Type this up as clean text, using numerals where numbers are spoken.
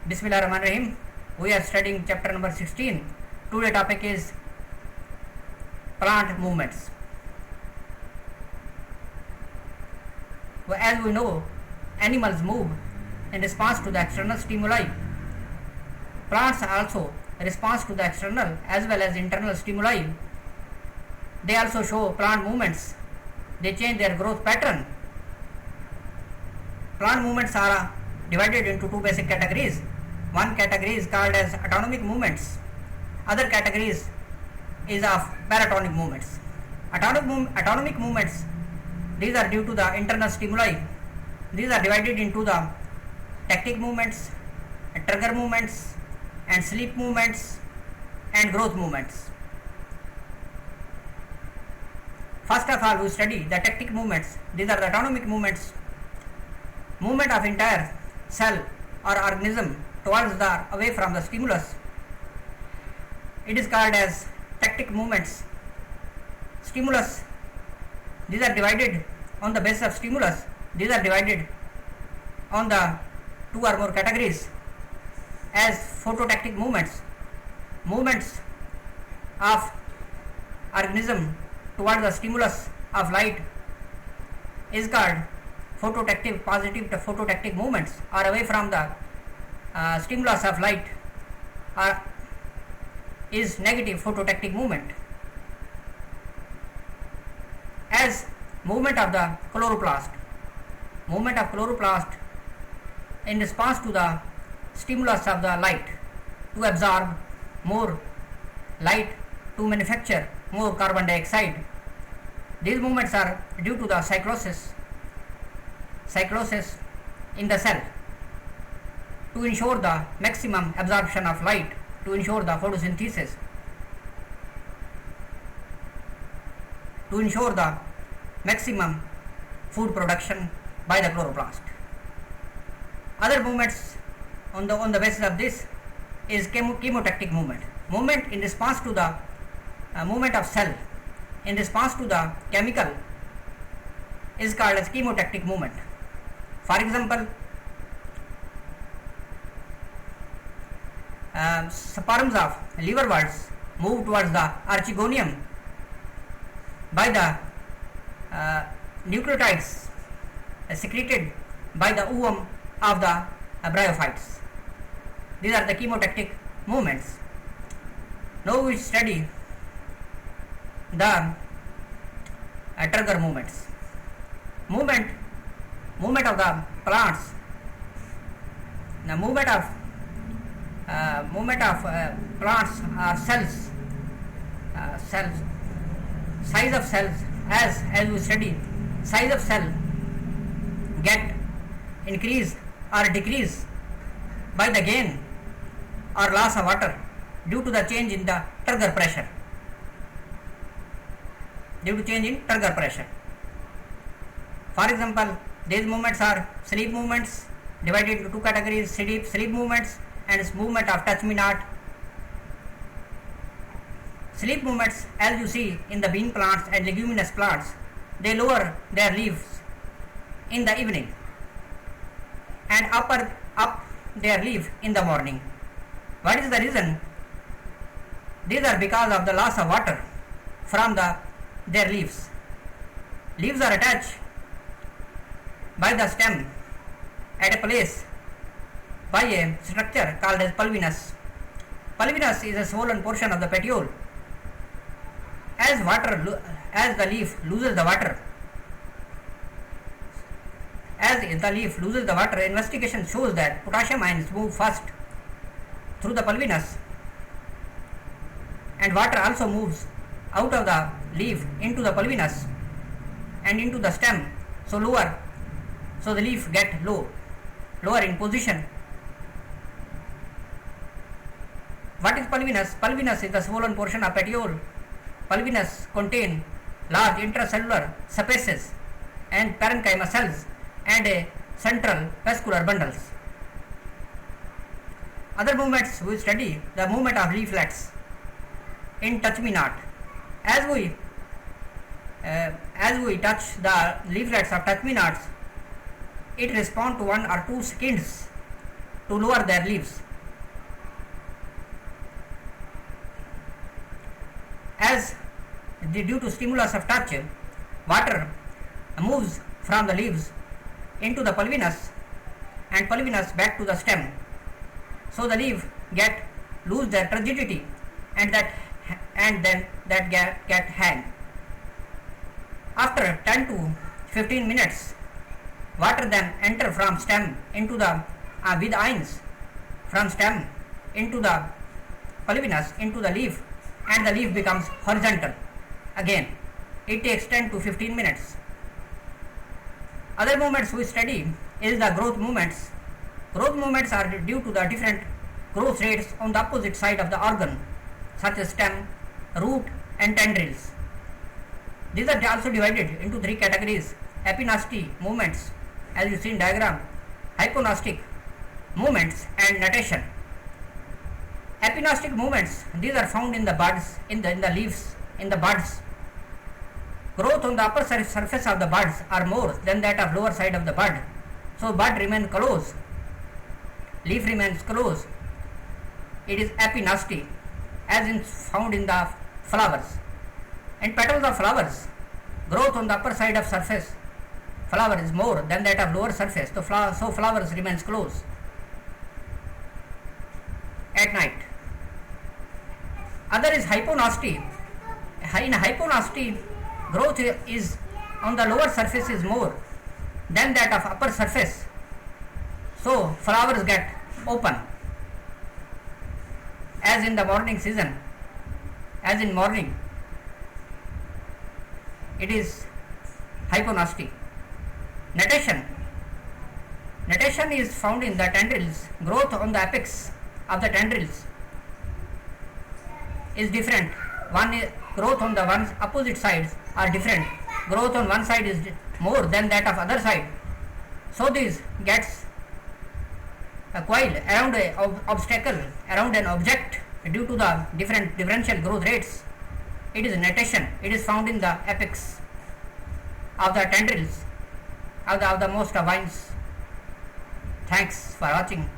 Bismillahirrahmanirrahim. We are studying chapter number 16. Today topic is plant movements. As we know, animals move in response to the external stimuli. Plants also respond to the external as well as internal stimuli. They also show plant movements. They change their growth pattern. Plant movements are divided into two basic categories. One category is called as autonomic movements. Other categories is of paratonic movements. Autonomic movements, these are due to the internal stimuli. These are divided into the tactic movements, trigger movements, and sleep movements, and growth movements. First of all, we study the tactic movements. These are the autonomic movements. Movement of entire cell or organism towards the away from the stimulus. It is called as tactic movements. Stimulus, these are divided on the basis of stimulus. These are divided on the two or more categories as phototactic movements. Movements of organism towards the stimulus of light is called phototactic, positive phototactic movements, or away from the stimulus of light is negative phototactic movement. As movement of the chloroplast. Movement of chloroplast in response to the stimulus of the light to absorb more light to manufacture more carbon dioxide. These movements are due to the cyclosis in the cell to ensure the maximum absorption of light, to ensure the photosynthesis, to ensure the maximum food production by the chloroplast. Other movements on the basis of this is chemotactic movement. Movement in response to the movement of cell in response to the chemical is called as chemotactic movement. For example, sperms of liverworts move towards the archegonium by the nucleotides secreted by the ovum of the bryophytes. These are the chemotactic movements. Now we study the trigger movements. Movement of the plants. The movement of plants are cells. Size of cells, as we study, size of cell get increase or decrease by the gain or loss of water due to the change in the trigger pressure. For example, these movements are sleep movements divided into two categories: sleep movements and movement of touch me not. Sleep movements, as you see in the bean plants and leguminous plants, they lower their leaves in the evening and up their leaf in the morning. What is the reason? These are because of the loss of water from their leaves. Leaves are attached by the stem at a place by a structure called as pulvinus. Pulvinus is a swollen portion of the petiole. As the leaf loses the water, investigation shows that potassium ions move first through the pulvinus, and water also moves out of the leaf into the pulvinus and into the stem, so the leaf get lower in position. What is pulvinus? Pulvinus is the swollen portion of petiole. Pulvinus contain large intracellular spaces and parenchyma cells and a central vascular bundles. Other movements we study the movement of leaflets in touch me not. As we touch the leaflets of touch me nots, it responds to 1 or 2 seconds to lower their leaves. As due to stimulus of touch, water moves from the leaves into the pulvinus and pulvinus back to the stem. So the leaf lose their rigidity and then get hang. After 10 to 15 minutes, water then enter from stem into the with ions from stem into the pulvinus into the leaf, and the leaf becomes horizontal. Again, it takes 10 to 15 minutes. Other movements we study is the growth movements. Growth movements are due to the different growth rates on the opposite side of the organ, such as stem, root and tendrils. These are also divided into three categories: epinasty movements, as you see in diagram, hyponastic movements and natation. Epinastic movements, these are found in the buds, in the leaves, in the buds. Growth on the upper surface of the buds are more than that of lower side of the bud. So bud remains closed, leaf remains closed. It is epinasty, as in found in the flowers. And petals of flowers, growth on the upper side of surface flower is more than that of lower surface. So flowers remains closed at night. Other is hyponasty. In hyponasty, growth is on the lower surface is more than that of upper surface. So flowers get open, as in the morning season, as in morning. It is hyponasty. Natation. Natation is found in the tendrils. Growth on the apex of the tendrils is different. Growth on the opposite sides are different. Growth on one side is more than that of other side. So this gets a coil around an obstacle, around an object, due to the differential growth rates. It is natation. It is found in the apex of the tendrils of the most vines. Thanks for watching.